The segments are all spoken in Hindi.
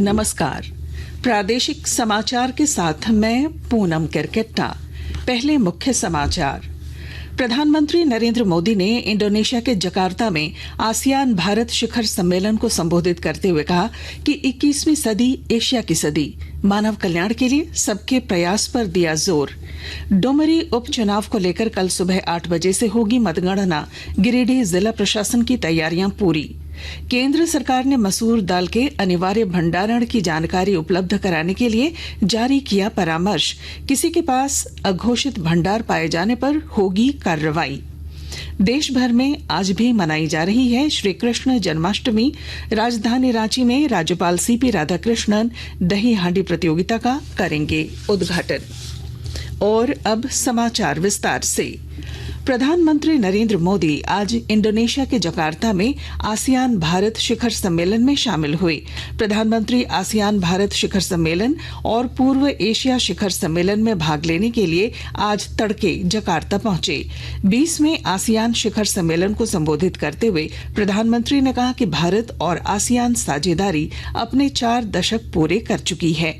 नमस्कार। प्रादेशिक समाचार के साथ मैं पूनम किरकिट्टा। पहले मुख्य समाचार। प्रधानमंत्री नरेंद्र मोदी ने इंडोनेशिया के जकार्ता में आसियान भारत शिखर सम्मेलन को संबोधित करते हुए कहा कि 21वीं सदी एशिया की सदी, मानव कल्याण के लिए सबके प्रयास पर दिया जोर। डोमरी उपचुनाव को लेकर कल सुबह 8 बजे से होगी मतगणना। गिरिडीह जिला प्रशासन की तैयारियां पूरी। केंद्र सरकार ने मसूर दाल के अनिवार्य भंडारण की जानकारी उपलब्ध कराने के लिए जारी किया परामर्श। किसी के पास अघोषित भंडार पाए जाने पर होगी कार्रवाई। देश भर में आज भी मनाई जा रही है श्री कृष्ण जन्माष्टमी। राजधानी रांची में राज्यपाल सीपी राधाकृष्णन दही हांडी प्रतियोगिता का करेंगे उद्घाटन। और अब समाचार विस्तार से। प्रधानमंत्री नरेंद्र मोदी आज इंडोनेशिया के जकार्ता में आसियान भारत शिखर सम्मेलन में शामिल हुए। प्रधानमंत्री आसियान भारत शिखर सम्मेलन और पूर्व एशिया शिखर सम्मेलन में भाग लेने के लिए आज तड़के जकार्ता पहुंचे। 20वें आसियान शिखर सम्मेलन को संबोधित करते हुए प्रधानमंत्री ने कहा कि भारत और आसियान साझेदारी अपने 4 दशक पूरे कर चुकी है।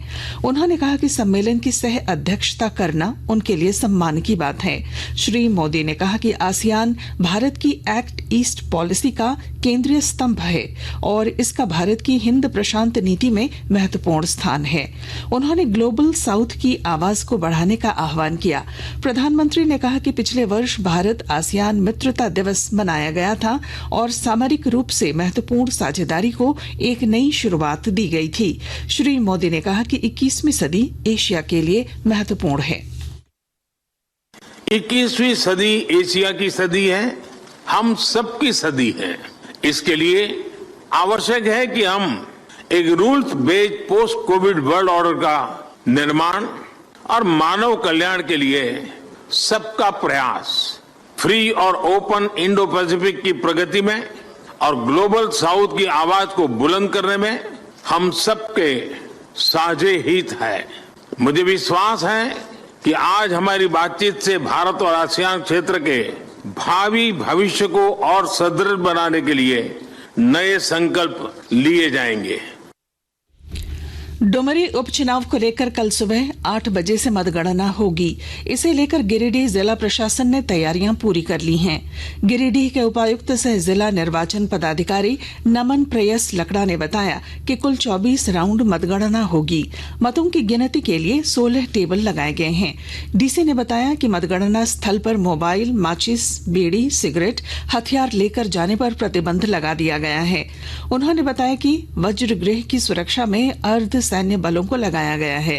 उन्होंने कहा कि सम्मेलन की सह अध्यक्षता करना उनके लिए सम्मान की बात है। श्री मोदी ने कहा कि आसियान भारत की एक्ट ईस्ट पॉलिसी का केंद्रीय स्तंभ है और इसका भारत की हिंद प्रशांत नीति में महत्वपूर्ण स्थान है। उन्होंने ग्लोबल साउथ की आवाज को बढ़ाने का आह्वान किया। प्रधानमंत्री ने कहा कि पिछले वर्ष भारत आसियान मित्रता दिवस मनाया गया था और सामरिक रूप से महत्वपूर्ण साझेदारी को एक नई शुरुआत दी गई थी। श्री मोदी ने कहा कि 21वीं सदी एशिया के लिए महत्वपूर्ण है। 21वीं सदी एशिया की सदी है, हम सबकी सदी है। इसके लिए आवश्यक है कि हम एक rules based post Covid world order का निर्माण और मानव कल्याण के लिए सबका प्रयास, फ्री और ओपन इंडो पैसिफिक की प्रगति में और ग्लोबल साउथ की आवाज को बुलंद करने में हम सबके साझे हित है। मुझे विश्वास है कि आज हमारी बातचीत से भारत और आसियान क्षेत्र के भावी भविष्य को और सुदृढ़ बनाने के लिए नए संकल्प लिए जाएंगे। डोमरी उपचुनाव को लेकर कल सुबह 8 बजे से मतगणना होगी। इसे लेकर गिरिडीह जिला प्रशासन ने तैयारियां पूरी कर ली हैं। गिरिडीह के उपायुक्त सह जिला निर्वाचन पदाधिकारी नमन प्रेयस लकड़ा ने बताया कि कुल 24 राउंड मतगणना होगी। मतों की गिनती के लिए 16 टेबल लगाए गए हैं। डीसी ने बताया कि मतगणना स्थल पर मोबाइल, माचिस, बीड़ी, सिगरेट, हथियार लेकर जाने पर प्रतिबंध लगा दिया गया है। उन्होंने बताया कि वज्रगृह की सुरक्षा में अर्ध सैन्य बलों को लगाया गया है।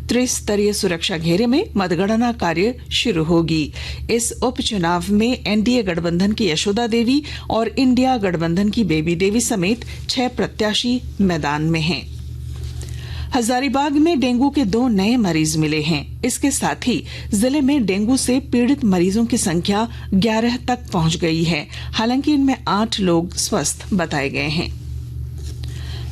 त्रिस्तरीय सुरक्षा घेरे में मतगणना कार्य शुरू होगी। इस उपचुनाव में एनडीए गठबंधन की यशोदा देवी और इंडिया गठबंधन की बेबी देवी समेत 6 प्रत्याशी मैदान में हैं। हजारीबाग में डेंगू के 2 नए मरीज मिले हैं। इसके साथ ही जिले में डेंगू से पीड़ित मरीजों की संख्या 11 तक पहुंच गई है। हालांकि इनमें 8 लोग स्वस्थ बताए गए हैं।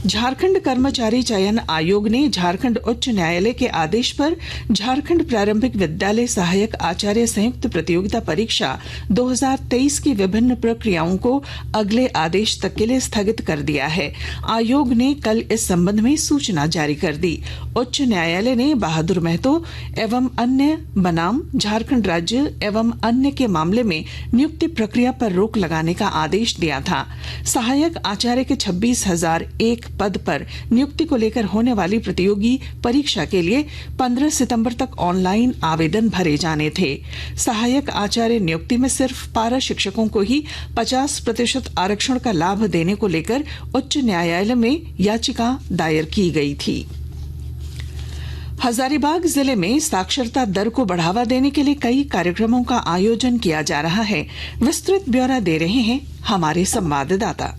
झारखंड कर्मचारी चयन आयोग ने झारखंड उच्च न्यायालय के आदेश पर झारखंड प्रारंभिक विद्यालय सहायक आचार्य संयुक्त प्रतियोगिता परीक्षा 2023 की विभिन्न प्रक्रियाओं को अगले आदेश तक के लिए स्थगित कर दिया है। आयोग ने कल इस संबंध में सूचना जारी कर दी। उच्च न्यायालय ने बहादुर महतो एवं अन्य बनाम झारखंड राज्य एवं अन्य के मामले में नियुक्ति प्रक्रिया पर रोक लगाने का आदेश दिया था। सहायक आचार्य के 26,001 पद पर नियुक्ति को लेकर होने वाली प्रतियोगी परीक्षा के लिए 15 सितंबर तक ऑनलाइन आवेदन भरे जाने थे। सहायक आचार्य नियुक्ति में सिर्फ पारा शिक्षकों को ही 50% आरक्षण का लाभ देने को लेकर उच्च न्यायालय में याचिका दायर की गई थी। हजारीबाग जिले में साक्षरता दर को बढ़ावा देने के लिए कई कार्यक्रमों का आयोजन किया जा रहा है। विस्तृत ब्यौरा दे रहे हैं हमारे संवाददाता।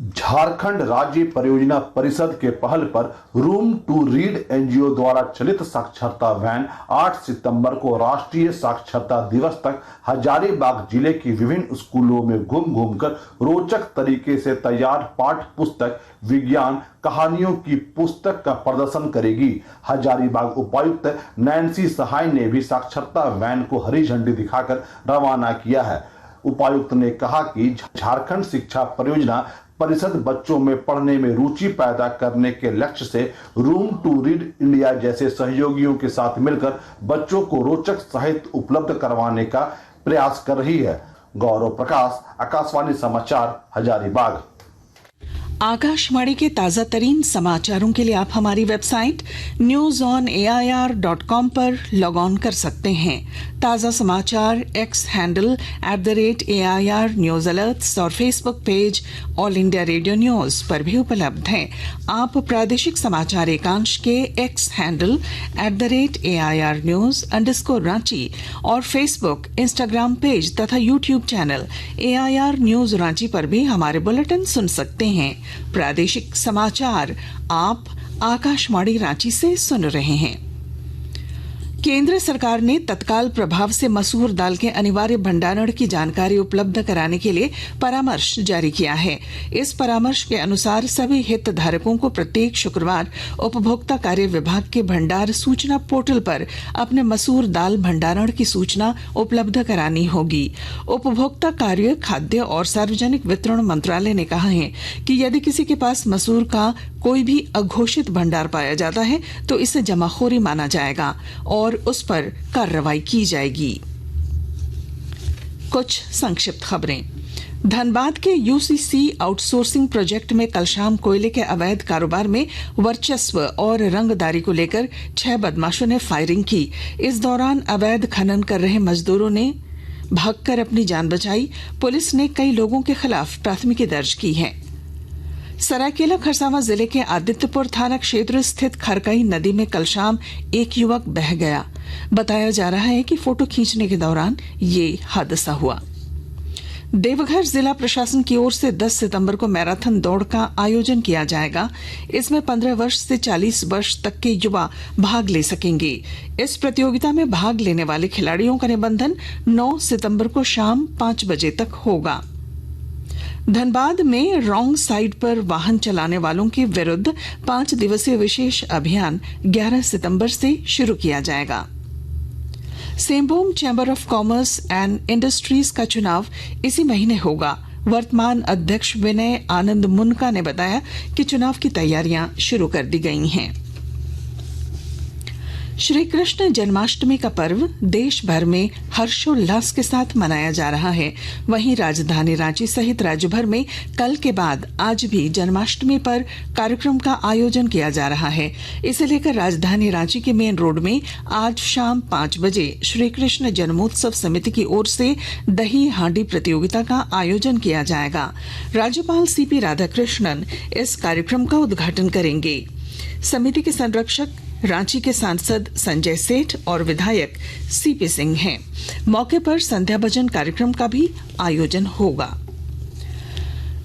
झारखंड राज्य परियोजना परिषद के पहल पर रूम टू रीड एनजीओ द्वारा चलित साक्षरता वैन 8 सितंबर को राष्ट्रीय साक्षरता दिवस तक हजारीबाग जिले की विभिन्न स्कूलों में घूमकर रोचक तरीके से तैयार पाठ्य पुस्तक, विज्ञान, कहानियों की पुस्तक का प्रदर्शन करेगी। हजारीबाग उपायुक्त नैन्सी सहाय ने भी साक्षरता वैन को हरी झंडी दिखाकर रवाना किया है। उपायुक्त ने कहा कि झारखंड शिक्षा परियोजना परिषद बच्चों में पढ़ने में रुचि पैदा करने के लक्ष्य से रूम टू रीड इंडिया जैसे सहयोगियों के साथ मिलकर बच्चों को रोचक साहित्य उपलब्ध करवाने का प्रयास कर रही है। गौरव प्रकाश, आकाशवाणी समाचार, हजारीबाग। आकाशवाणी के ताजा तरीन समाचारों के लिए आप हमारी वेबसाइट newsonair.com पर लॉग ऑन कर सकते हैं। ताजा समाचार X handle @AIR news alerts और Facebook page All India Radio News पर भी उपलब्ध हैं। आप प्रादेशिक समाचार एकांश के एक्स हैंडल @AIR न्यूज_रांची और फेसबुक, इंस्टाग्राम पेज तथा YouTube channel AIR news Ranchi पर भी हमारे बुलेटिन सुन सकते हैं। प्रादेशिक समाचार आप आकाशवाणी रांची से सुन रहे हैं। केंद्र सरकार ने तत्काल प्रभाव से मसूर दाल के अनिवार्य भंडारण की जानकारी उपलब्ध कराने के लिए परामर्श जारी किया है। इस परामर्श के अनुसार सभी हितधारकों को प्रत्येक शुक्रवार उपभोक्ता कार्य विभाग के भंडार सूचना पोर्टल पर अपने मसूर दाल भंडारण की सूचना उपलब्ध करानी होगी। उपभोक्ता कार्य, खाद्य और सार्वजनिक वितरण मंत्रालय ने कहा है कि यदि किसी के पास मसूर का कोई भी अघोषित भंडार पाया जाता है तो इसे जमाखोरी माना जाएगा और उस पर कार्रवाई की जाएगी। कुछ संक्षिप्त खबरें। धनबाद के यूसीसी आउटसोर्सिंग प्रोजेक्ट में कल शाम कोयले के अवैध कारोबार में वर्चस्व और रंगदारी को लेकर 6 बदमाशों ने फायरिंग की। इस दौरान अवैध खनन कर रहे मजदूरों ने भागकर अपनी जान बचाई। पुलिस ने कई लोगों के खिलाफ प्राथमिकी दर्ज की है। सरायकेला खरसावां जिले के आदित्यपुर थाना क्षेत्र स्थित खरकई नदी में कल शाम एक युवक बह गया। बताया जा रहा है कि फोटो खींचने के दौरान ये हादसा हुआ। देवघर जिला प्रशासन की ओर से 10 सितंबर को मैराथन दौड़ का आयोजन किया जाएगा। इसमें 15 वर्ष से 40 वर्ष तक के युवा भाग ले सकेंगे। इस प्रतियोगिता में भाग लेने वाले खिलाड़ियों का निबंधन 9 सितंबर को शाम 5 बजे तक होगा। धनबाद में रॉन्ग साइड पर वाहन चलाने वालों के विरुद्ध 5 दिवसीय विशेष अभियान 11 सितंबर से शुरू किया जाएगा। Singhbhum chamber of commerce and industries का चुनाव इसी महीने होगा। वर्तमान अध्यक्ष विनय आनंद मुनका ने बताया कि चुनाव की तैयारियां शुरू कर दी गई हैं। श्री कृष्ण जन्माष्टमी का पर्व देश भर में हर्षोल्लास के साथ मनाया जा रहा है। वहीं राजधानी रांची सहित राज्य भर में कल के बाद आज भी जन्माष्टमी पर कार्यक्रम का आयोजन किया जा रहा है। इसे लेकर राजधानी रांची के मेन रोड में आज शाम 5 बजे श्री कृष्ण जन्मोत्सव समिति की ओर से दही हांडी प्रतियोगिता का आयोजन किया जाएगा। राज्यपाल CP राधाकृष्णन इस कार्यक्रम का उद्घाटन करेंगे। समिति के संरक्षक रांची के सांसद संजय सेठ और विधायक CP सिंह हैं। मौके पर संध्या भजन कार्यक्रम का भी आयोजन होगा।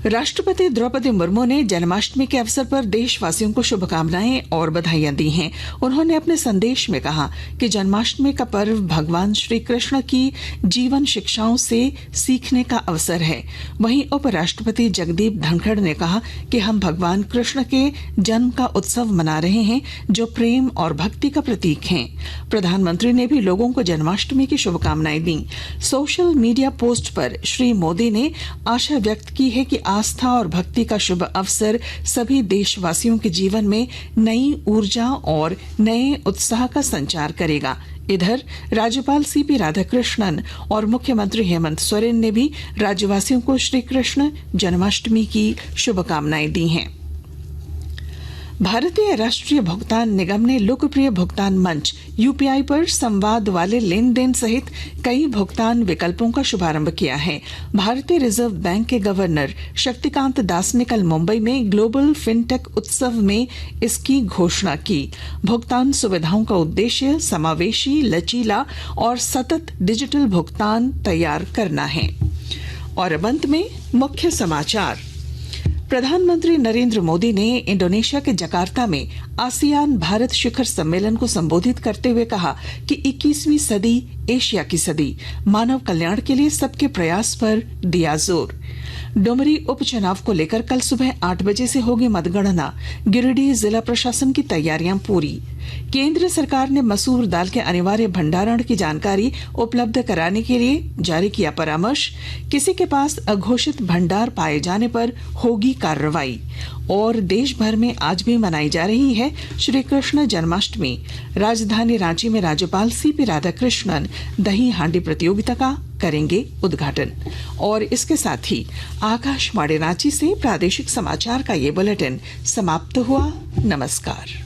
राष्ट्रपति द्रौपदी मुर्मू ने जन्माष्टमी के अवसर पर देशवासियों को शुभकामनाएं और बधाइयां दी हैं। उन्होंने अपने संदेश में कहा कि जन्माष्टमी का पर्व भगवान श्री कृष्ण की जीवन शिक्षाओं से सीखने का अवसर है। वहीं उपराष्ट्रपति जगदीप धनखड़ ने कहा कि हम भगवान कृष्ण के जन्म का उत्सव मना रहे हैं जो प्रेम और भक्ति का प्रतीक हैं। प्रधानमंत्री ने भी लोगों को जन्माष्टमी की शुभकामनाएं दी। सोशल मीडिया पोस्ट पर श्री मोदी ने आशा व्यक्त की है कि आस्था और भक्ति का शुभ अवसर सभी देशवासियों के जीवन में नई ऊर्जा और नए उत्साह का संचार करेगा। इधर राज्यपाल CP राधाकृष्णन और मुख्यमंत्री हेमंत सोरेन ने भी राज्यवासियों को श्री कृष्ण जन्माष्टमी की शुभकामनाएं दी हैं। भारतीय राष्ट्रीय भुगतान निगम ने लोकप्रिय भुगतान मंच UPI पर संवाद वाले लेन देन सहित कई भुगतान विकल्पों का शुभारंभ किया है। भारतीय रिजर्व बैंक के गवर्नर शक्तिकांत दास ने कल मुंबई में ग्लोबल फिनटेक उत्सव में इसकी घोषणा की। भुगतान सुविधाओं का उद्देश्य समावेशी, लचीला और सतत डिजिटल भुगतान तैयार करना है। और अब अंत में मुख्य समाचार। प्रधानमंत्री नरेंद्र मोदी ने इंडोनेशिया के जकार्ता में आसियान भारत शिखर सम्मेलन को संबोधित करते हुए कहा कि 21वीं सदी एशिया की सदी, मानव कल्याण के लिए सबके प्रयास पर दिया जोर। डुमरी उपचुनाव को लेकर कल सुबह 8 बजे से होगी मतगणना, गिरिडीह जिला प्रशासन की तैयारियां पूरी। केंद्र सरकार ने मसूर दाल के अनिवार्य भंडारण की जानकारी उपलब्ध कराने के लिए जारी किया परामर्श। किसी के पास अघोषित भंडार पाए जाने पर होगी कार्रवाई। और देश भर में आज भी मनाई जा रही है श्री कृष्ण जन्माष्टमी। राजधानी रांची में राज्यपाल सीपी राधाकृष्णन दही हांडी प्रतियोगिता का करेंगे उद्घाटन। और इसके साथ ही आकाशवाणी रांची से प्रादेशिक समाचार का ये बुलेटिन समाप्त हुआ। नमस्कार।